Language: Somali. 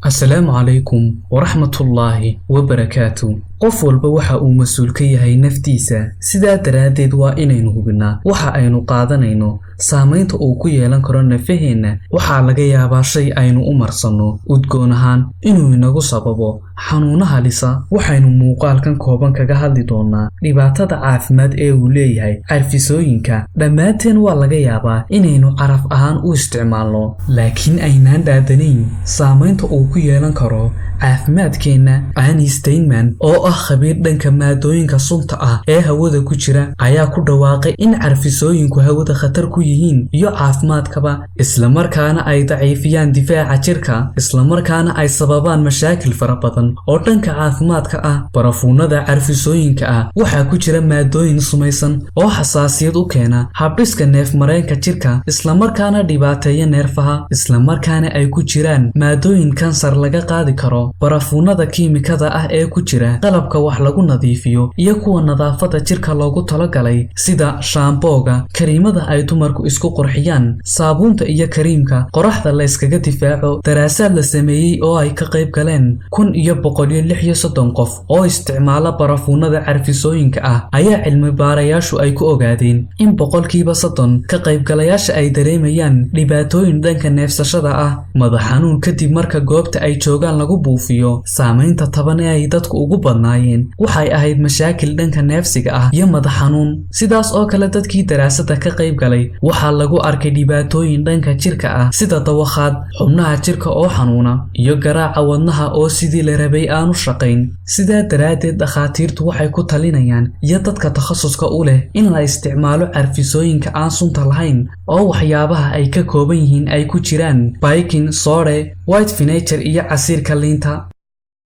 السلام عليكم ورحمة الله وبركاته. qof walba waxa uu mas'uul ka yahay naftiisa, sidaa daraadeed waa inaynu hubinaa waxa aynu qaadanayno saamaynta uu ku yeelan karo nafaheena. Waxaa laga yaabaa shay aynu u marsano udgoon ahaan inuu inagu sababo xanuuno halisa. Waxaynu muuqaalkan kooban kaga hadli doonaa dhibaatada caafimaad ee uu leeyahay carfisooyinka. Dhammaanteen waa laga yaabaa inaynu caraf ahaan u isticmaalno, laakiin aynaan dhaadanayn saamaynta uu ku yeelan karo caafimaadkeena. Annie Steinman oo ah khabiir dhanka maadooyinka sunta ah ee hawada ku jira ayaa ku dhawaaqay in carfisooyinku hawada khatar ku yihiin iyo caafimaadkaba, isla markaana ay daciifiyaan difaaca jirka, isla markaana ay sababaan mashaakil fara badan oo dhanka caafimaadka ah. Barafuunada carfisooyinka ah waxaa ku jira maadooyin sumaysan oo xasaasiyad u keena habdhiska neef-mareenka jirka, isla markaana dhibaateeya neerfaha, isla markaana ay ku jiraan maadooyin kansar laga qaadi karo. Barafuunada kiimikada ah ee ku jira qalabka wax lagu nadiifiyo iyo kuwa nadaafada jirka loogu talagalay sida shaambooga, kariimada ay dumarku isku qurxiyaan, saabuunta iyo kariimka qoraxda la iskaga difaaco. Daraasaad la sameeyay oo ay ka qayb galeen 1136 qof oo isticmaala barafuunada carfisooyinka ah ayaa cilmi baarayaashu ay ku ogaadeen in 30% ka qaybgalayaasha ay dareemayaan dhibaatooyin dhanka neefsashada ah, madax xanuun kadib marka goobta ay joogaan lagu buufiyo. Saamaynta taban ee ay dadku ugu badnaayeen waxay ahayd mashaakil dhanka neefsiga ah iyo madax xanuun. Sidaas oo kale dadkii daraasada ka qayb galay waxaa lagu arkay dhibaatooyin dhanka jirka ah sida dawakhaad, xubnaha jirka oo xanuuna, iyo garaaca wadnaha oo sidii la rabay aanu shaqayn. Sidaa daraadeed dhakhaatiirtu waxay ku talinayaan iyo dadka takhasuska u leh in la isticmaalo carfisooyinka aan sunta lahayn oo waxyaabaha ay ka kooban yihiin ay ku jiraan baking soda, white vinegar iyo casiirka liinta.